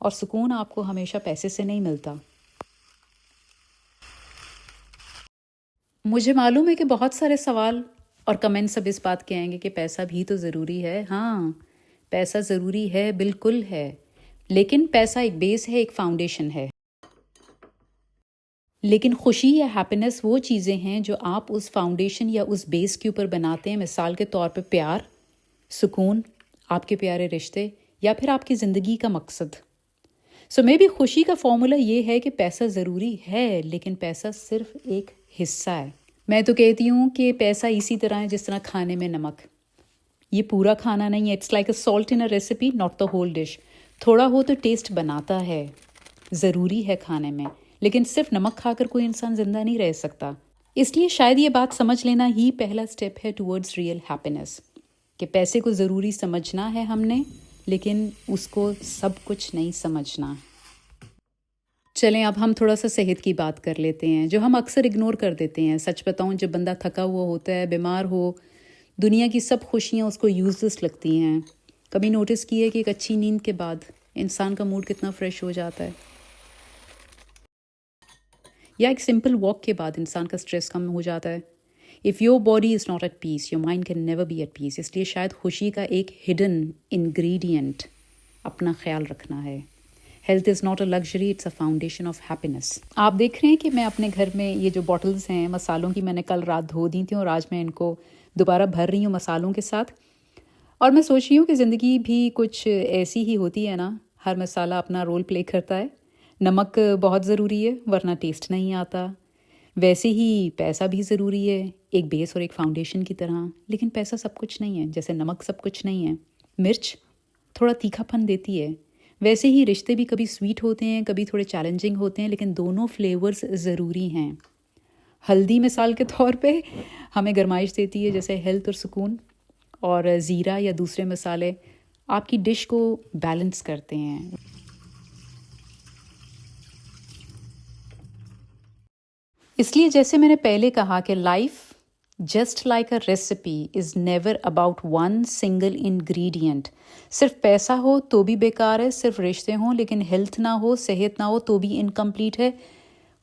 اور سکون آپ کو ہمیشہ پیسے سے نہیں ملتا. مجھے معلوم ہے کہ بہت سارے سوال اور کمنٹ سب اس بات کے آئیں گے کہ پیسہ بھی تو ضروری ہے. ہاں، پیسہ ضروری ہے، بالکل ہے، لیکن پیسہ ایک بیس ہے، ایک فاؤنڈیشن ہے. لیکن خوشی یا ہیپینس وہ چیزیں ہیں جو آپ اس فاؤنڈیشن یا اس بیس کے اوپر بناتے ہیں. مثال کے طور پہ پیار، سکون، آپ کے پیارے رشتے یا پھر آپ کی زندگی کا مقصد. سو میں بھی خوشی کا فارمولا یہ ہے کہ پیسہ ضروری ہے، لیکن پیسہ صرف ایک حصہ ہے. میں تو کہتی ہوں کہ پیسہ اسی طرح ہے جس طرح کھانے میں نمک. یہ پورا کھانا نہیں ہے. It's like a salt in a recipe, not the whole dish. تھوڑا ہو تو ٹیسٹ بناتا ہے، ضروری ہے کھانے میں، لیکن صرف نمک کھا کر کوئی انسان زندہ نہیں رہ سکتا. اس لیے شاید یہ بات سمجھ لینا ہی پہلا سٹیپ ہے ٹورڈز ریئل ہیپینس، کہ پیسے کو ضروری سمجھنا ہے ہم نے، لیکن اس کو سب کچھ نہیں سمجھنا. چلیں اب ہم تھوڑا سا صحت کی بات کر لیتے ہیں، جو ہم اکثر اگنور کر دیتے ہیں. سچ بتاؤں، جب بندہ تھکا ہوا ہوتا ہے، بیمار ہو، دنیا کی سب خوشیاں اس کو یوز لیس لگتی ہیں. کبھی نوٹس کیے کہ ایک اچھی نیند کے بعد انسان کا موڈ کتنا فریش ہو جاتا ہے، یا ایک سمپل واک کے بعد انسان کا سٹریس کم ہو جاتا ہے. If your body is not at peace, your mind can never be at peace. اس لیے شاید خوشی کا ایک ہڈن انگریڈینٹ اپنا خیال رکھنا ہے. Health is not a luxury, it's a foundation of happiness. آپ دیکھ رہے ہیں کہ میں اپنے گھر میں یہ جو بوٹلز ہیں مسالوں کی، میں نے کل رات دھو دی تھیں اور آج میں ان کو دوبارہ بھر رہی ہوں مسالوں کے ساتھ. اور میں سوچ رہی ہوں کہ زندگی بھی کچھ ایسی ہی ہوتی ہے نا، ہر مسالہ اپنا رول پلے کرتا ہے. نمک بہت ضروری ہے ورنہ ٹیسٹ نہیں آتا. ویسے ہی پیسہ بھی ضروری ہے، ایک بیس اور ایک فاؤنڈیشن کی طرح. لیکن پیسہ سب کچھ نہیں ہے، جیسے نمک سب کچھ نہیں ہے. مرچ تھوڑا تیکھا پن دیتی ہے. ویسے ہی رشتے بھی کبھی سویٹ ہوتے ہیں، کبھی تھوڑے چیلنجنگ ہوتے ہیں، لیکن دونوں فلیورز ضروری ہیں. ہلدی مثال کے طور پہ ہمیں گرمائش دیتی ہے جیسے ہیلتھ اور سکون، اور زیرہ یا دوسرے مسالے آپ کی ڈش کو بیلنس کرتے ہیں. اس لیے جیسے میں نے پہلے کہا کہ life just like a recipe is never about one single ingredient. صرف پیسہ ہو تو بھی بیکار ہے، صرف رشتے ہوں لیکن ہیلتھ نہ ہو، صحت نہ ہو تو بھی انکمپلیٹ ہے.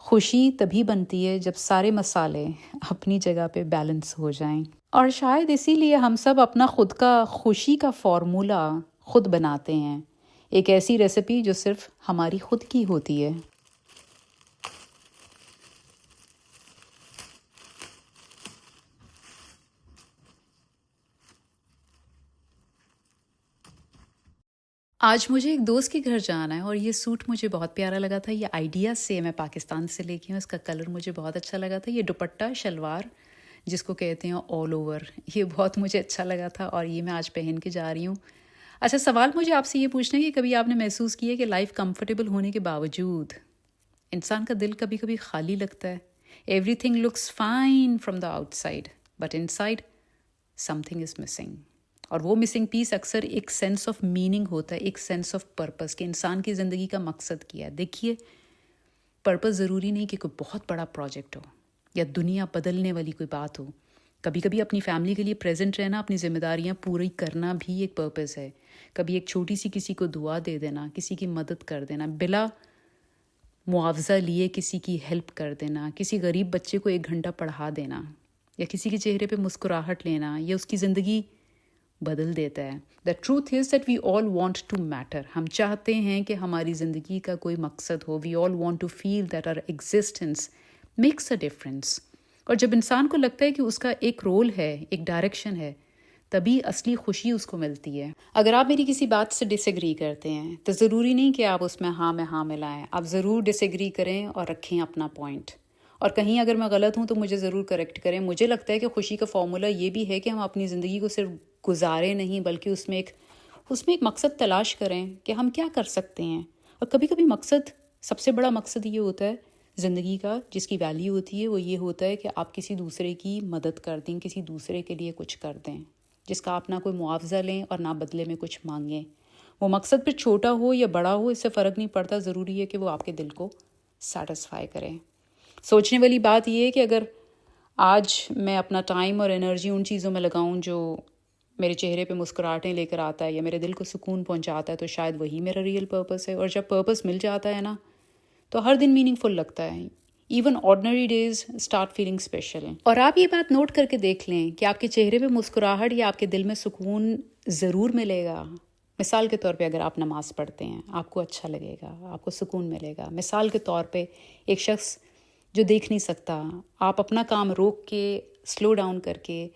خوشی تبھی بنتی ہے جب سارے مسالے اپنی جگہ پہ بیلنس ہو جائیں. اور شاید اسی لیے ہم سب اپنا خود کا خوشی کا فارمولا خود بناتے ہیں، ایک ایسی ریسیپی جو صرف ہماری خود کی ہوتی ہے. آج مجھے ایک دوست کے گھر جانا ہے اور یہ سوٹ مجھے بہت پیارا لگا تھا. یہ آئیڈیا سے میں پاکستان سے لے کے ہوں. اس کا کلر مجھے بہت اچھا لگا تھا. یہ دوپٹہ شلوار جس کو کہتے ہیں آل اوور، یہ بہت مجھے اچھا لگا تھا اور یہ میں آج پہن کے جا رہی ہوں. اچھا، سوال مجھے آپ سے یہ پوچھنا ہے کہ کبھی آپ نے محسوس کیا کہ لائف کمفرٹیبل ہونے کے باوجود انسان کا دل کبھی کبھی خالی لگتا ہے. Everything looks fine from the outside but inside something is missing. اور وہ مسنگ پیس اکثر ایک سینس آف میننگ ہوتا ہے، ایک سینس آف پرپس، کہ انسان کی زندگی کا مقصد کیا ہے. دیکھیے، پرپس ضروری نہیں کہ کوئی بہت بڑا پروجیکٹ ہو یا دنیا بدلنے والی کوئی بات ہو. کبھی کبھی اپنی فیملی کے لیے پریزنٹ رہنا، اپنی ذمہ داریاں پوری کرنا بھی ایک پرپس ہے. کبھی ایک چھوٹی سی کسی کو دعا دے دینا، کسی کی مدد کر دینا، بلا معاوضہ لیے کسی کی ہیلپ کر دینا، کسی غریب بچے کو 1 گھنٹہ پڑھا دینا، یا کسی کے چہرے پہ مسکراہٹ لینا، یہ اس کی زندگی بدل دیتا ہے. The truth is that we all want to matter. ہم چاہتے ہیں کہ ہماری زندگی کا کوئی مقصد ہو. We all want to feel that our existence makes a difference. اور جب انسان کو لگتا ہے کہ اس کا ایک رول ہے، ایک ڈائریکشن ہے، تبھی اصلی خوشی اس کو ملتی ہے. اگر آپ میری کسی بات سے ڈس ایگری کرتے ہیں تو ضروری نہیں کہ آپ اس میں ہاں میں ہاں ملائیں. آپ ضرور ڈس ایگری کریں اور رکھیں اپنا پوائنٹ. اور کہیں اگر میں غلط ہوں تو مجھے ضرور کریکٹ کریں. مجھے لگتا ہے کہ خوشی کا فارمولا یہ بھی ہے کہ ہم اپنی زندگی کو صرف گزارے نہیں، بلکہ اس میں ایک مقصد تلاش کریں کہ ہم کیا کر سکتے ہیں. اور کبھی کبھی مقصد، سب سے بڑا مقصد یہ ہوتا ہے زندگی کا، جس کی ویلیو ہوتی ہے، وہ یہ ہوتا ہے کہ آپ کسی دوسرے کی مدد کر دیں، کسی دوسرے کے لیے کچھ کر دیں، جس کا آپ نہ کوئی معاوضہ لیں اور نہ بدلے میں کچھ مانگیں. وہ مقصد پھر چھوٹا ہو یا بڑا ہو، اس سے فرق نہیں پڑتا. ضروری ہے کہ وہ آپ کے دل کو سیٹسفائی کرے. سوچنے والی بات یہ ہے کہ اگر آج میں اپنا ٹائم اور انرجی ان چیزوں میں لگاؤں جو میرے چہرے پہ مسکراہٹیں لے کر آتا ہے یا میرے دل کو سکون پہنچاتا ہے تو شاید وہی میرا ریئل پرپس ہے. اور جب پرپس مل جاتا ہے نا تو ہر دن میننگ فل لگتا ہے. Even ordinary days start feeling special. اور آپ یہ بات نوٹ کر کے دیکھ لیں کہ آپ کے چہرے پہ مسکراہٹ یا آپ کے دل میں سکون ضرور ملے گا. مثال کے طور پہ اگر آپ نماز پڑھتے ہیں آپ کو اچھا لگے گا, آپ کو سکون ملے گا. مثال کے طور پہ ایک شخص جو دیکھ نہیں سکتا, آپ اپنا کام روک کے سلو ڈاؤن کر کے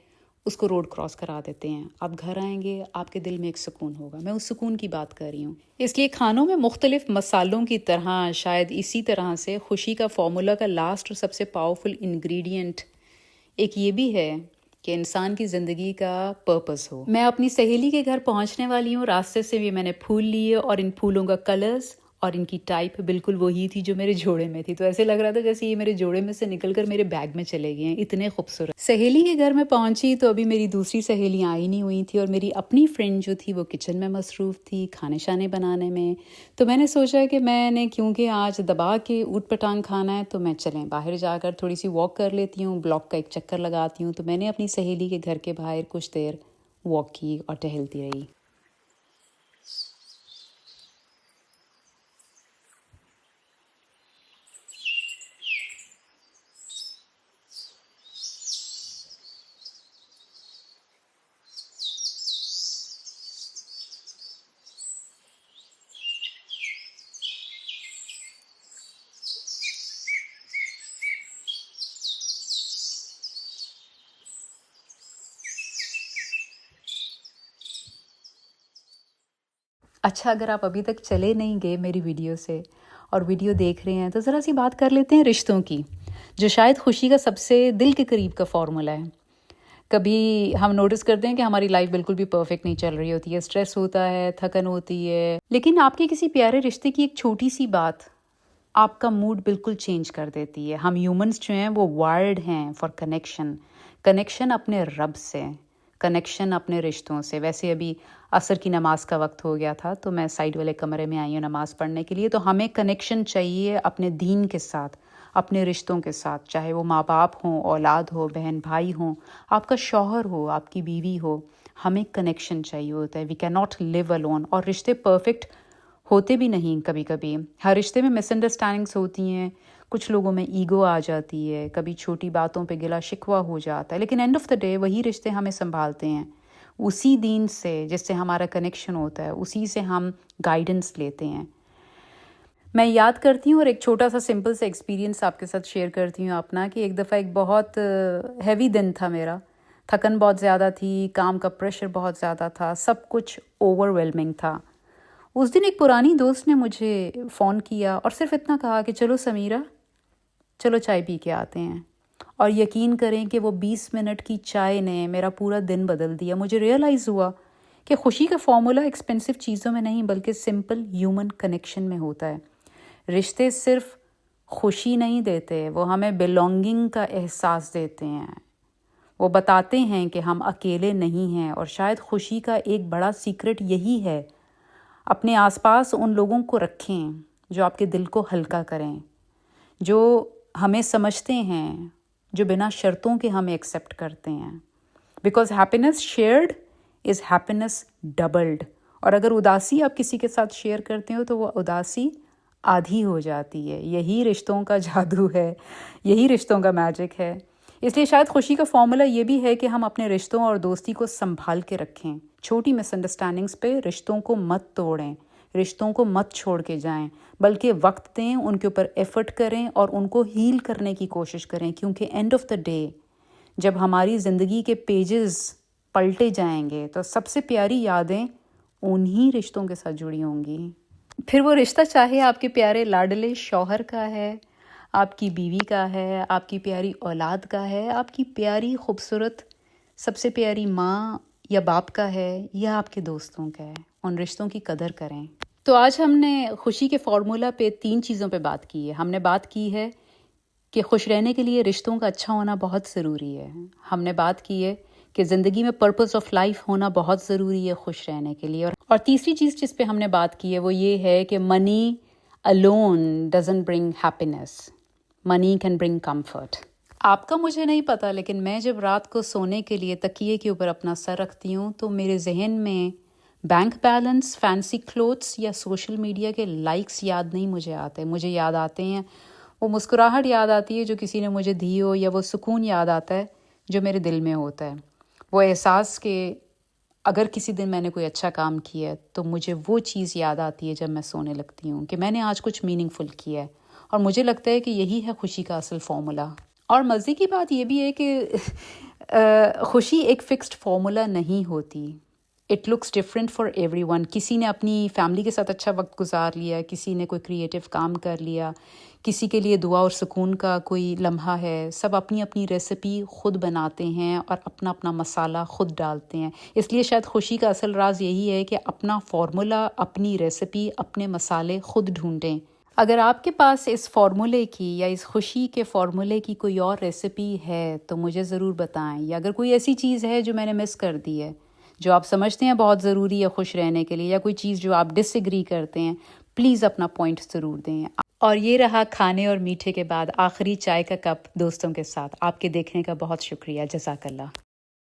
اس کو روڈ کراس کرا دیتے ہیں. آپ گھر آئیں گے, آپ کے دل میں ایک سکون ہوگا. میں اس سکون کی بات کر رہی ہوں. اس لیے کھانوں میں مختلف مسالوں کی طرح شاید اسی طرح سے خوشی کا فارمولا کا لاسٹ اور سب سے پاورفل انگریڈینٹ ایک یہ بھی ہے کہ انسان کی زندگی کا پرپس ہو. میں اپنی سہیلی کے گھر پہنچنے والی ہوں. راستے سے بھی میں نے پھول لیے اور ان پھولوں کا کلرز اور ان کی ٹائپ بالکل وہی تھی جو میرے جوڑے میں تھی. تو ایسے لگ رہا تھا جیسے یہ میرے جوڑے میں سے نکل کر میرے بیگ میں چلے گئے ہیں, اتنے خوبصورت. سہیلی کے گھر میں پہنچی تو ابھی میری دوسری سہیلیاں آئی نہیں ہوئی تھی اور میری اپنی فرینڈ جو تھی وہ کچن میں مصروف تھی کھانے شانے بنانے میں. تو میں نے سوچا کہ میں نے کیونکہ آج دبا کے اوٹ پٹانگ کھانا ہے تو میں چلیں باہر جا کر تھوڑی سی واک کر لیتی ہوں, بلاک کا ایک چکر لگاتی ہوں. تو میں نے اپنی سہیلی کے گھر کے باہر کچھ دیر واک کی اور ٹہلتی رہی. اچھا, اگر آپ ابھی تک چلے نہیں گئے میری ویڈیو سے اور ویڈیو دیکھ رہے ہیں تو ذرا سی بات کر لیتے ہیں رشتوں کی, جو شاید خوشی کا سب سے دل کے قریب کا فارمولا ہے. کبھی ہم نوٹس کرتے ہیں کہ ہماری لائف بالکل بھی پرفیکٹ نہیں چل رہی ہوتی ہے, اسٹریس ہوتا ہے, تھکن ہوتی ہے, لیکن آپ کے کسی پیارے رشتے کی ایک چھوٹی سی بات آپ کا موڈ بالکل چینج کر دیتی ہے. ہم ہیومنس جو ہیں وہ وائرڈ ہیں فار کنیکشن اپنے رب سے, کنیکشن اپنے رشتوں سے. ویسے ابھی عصر کی نماز کا وقت ہو گیا تھا تو میں سائیڈ والے کمرے میں آئی ہوں نماز پڑھنے کے لیے. تو ہمیں کنیکشن چاہیے اپنے دین کے ساتھ, اپنے رشتوں کے ساتھ, چاہے وہ ماں باپ ہوں, اولاد ہو, بہن بھائی ہوں, آپ کا شوہر ہو, آپ کی بیوی ہو. ہمیں کنیکشن چاہیے ہوتا ہے. We can not leave alone. اور رشتے پرفیکٹ ہوتے بھی نہیں. کبھی کبھی ہر رشتے میں مس انڈرسٹینڈنگس ہوتی ہیں, کچھ لوگوں میں ایگو آ جاتی ہے, کبھی چھوٹی باتوں پہ گلا شکوہ ہو جاتا ہے, لیکن اینڈ آف دا ڈے وہی رشتے ہمیں سنبھالتے ہیں. اسی دین سے جس سے ہمارا کنیکشن ہوتا ہے اسی سے ہم گائیڈنس لیتے ہیں. میں یاد کرتی ہوں اور ایک چھوٹا سا سمپل سا ایکسپیرینس آپ کے ساتھ شیئر کرتی ہوں اپنا, کہ ایک دفعہ ایک بہت ہیوی دن تھا میرا, تھکن بہت زیادہ تھی, کام کا پریشر بہت زیادہ تھا, سب کچھ اوور ویلمنگ تھا. اس دن ایک پرانی دوست نے مجھے فون کیا اور صرف اتنا کہا کہ چلو سمیرہ, چلو چائے پی کے آتے ہیں. اور یقین کریں کہ وہ 20 منٹ کی چائے نے میرا پورا دن بدل دیا. مجھے ریئلائز ہوا کہ خوشی کا فارمولا ایکسپینسو چیزوں میں نہیں بلکہ سمپل ہیومن کنیکشن میں ہوتا ہے. رشتے صرف خوشی نہیں دیتے, وہ ہمیں بلونگنگ کا احساس دیتے ہیں. وہ بتاتے ہیں کہ ہم اکیلے نہیں ہیں. اور شاید خوشی کا ایک بڑا سیکرٹ یہی ہے, اپنے آس پاس ان لوگوں کو رکھیں جو آپ کے دل کو ہلکا کریں, جو ہمیں سمجھتے ہیں, جو بنا شرطوں کے ہمیں ایکسیپٹ کرتے ہیں. Because happiness shared is happiness doubled. اور اگر اداسی آپ کسی کے ساتھ شیئر کرتے ہو تو وہ اداسی آدھی ہو جاتی ہے. یہی رشتوں کا جادو ہے, یہی رشتوں کا میجک ہے. اس لیے شاید خوشی کا فارمولا یہ بھی ہے کہ ہم اپنے رشتوں اور دوستی کو سنبھال کے رکھیں. چھوٹی مس انڈرسٹینڈنگس پہ رشتوں کو مت توڑیں, رشتوں کو مت چھوڑ کے جائیں, بلکہ وقت دیں, ان کے اوپر ایفرٹ کریں اور ان کو ہیل کرنے کی کوشش کریں. کیونکہ اینڈ آف دا ڈے جب ہماری زندگی کے پیجز پلٹے جائیں گے تو سب سے پیاری یادیں انہی رشتوں کے ساتھ جڑی ہوں گی. پھر وہ رشتہ چاہے آپ کے پیارے لاڈلے شوہر کا ہے, آپ کی بیوی کا ہے, آپ کی پیاری اولاد کا ہے, آپ کی پیاری خوبصورت سب سے پیاری ماں یا باپ کا ہے, یا آپ کے دوستوں کا ہے. ان رشتوں کی قدر کریں. تو آج ہم نے خوشی کے فارمولا پہ 3 چیزوں پہ بات کی ہے. ہم نے بات کی ہے کہ خوش رہنے کے لیے رشتوں کا اچھا ہونا بہت ضروری ہے. ہم نے بات کی ہے کہ زندگی میں پرپس آف لائف ہونا بہت ضروری ہے خوش رہنے کے لیے. اور تیسری چیز جس پہ ہم نے بات کی ہے وہ یہ ہے کہ منی alone doesn't bring happiness. Money can bring comfort. آپ کا مجھے نہیں پتا، لیکن میں جب رات کو سونے کے لیے تکیے کے اوپر اپنا سر رکھتی ہوں تو میرے ذہن میں بینک بیلنس، فینسی کلوتھس یا سوشل میڈیا کے لائکس یاد نہیں مجھے آتے. مجھے یاد آتے ہیں وہ مسکراہٹ یاد آتی ہے جو کسی نے مجھے دی ہو، یا وہ سکون یاد آتا ہے جو میرے دل میں ہوتا ہے. وہ احساس کہ اگر کسی دن میں نے کوئی اچھا کام کیا ہے تو مجھے وہ چیز یاد آتی ہے جب میں سونے لگتی ہوں کہ میں نے آج کچھ میننگ فل کیا ہے. اور مجھے لگتا ہے کہ یہی ہے خوشی کا اصل فارمولا. اور مزے کی بات یہ بھی ہے کہ خوشی ایک فکسڈ فارمولا نہیں ہوتی. It looks different for every one. کسی نے اپنی فیملی کے ساتھ اچھا وقت گزار لیا، کسی نے کوئی کریٹیو کام کر لیا، کسی کے لیے دعا اور سکون کا کوئی لمحہ ہے. سب اپنی اپنی ریسیپی خود بناتے ہیں اور اپنا اپنا مسالہ خود ڈالتے ہیں. اس لیے شاید خوشی کا اصل راز یہی ہے کہ اپنا فارمولا، اپنی ریسیپی، اپنے مسالے خود ڈھونڈیں. اگر آپ کے پاس اس فارمولے کی یا اس خوشی کے فارمولے کی کوئی اور ریسیپی ہے تو مجھے ضرور بتائیں. یا اگر کوئی ایسی چیز ہے جو میں نے مس کر دی ہے، جو آپ سمجھتے ہیں بہت ضروری ہے خوش رہنے کے لیے، یا کوئی چیز جو آپ ڈس ایگری کرتے ہیں، پلیز اپنا پوائنٹ ضرور دیں. اور یہ رہا کھانے اور میٹھے کے بعد آخری چائے کا کپ دوستوں کے ساتھ. آپ کے دیکھنے کا بہت شکریہ. جزاک اللہ.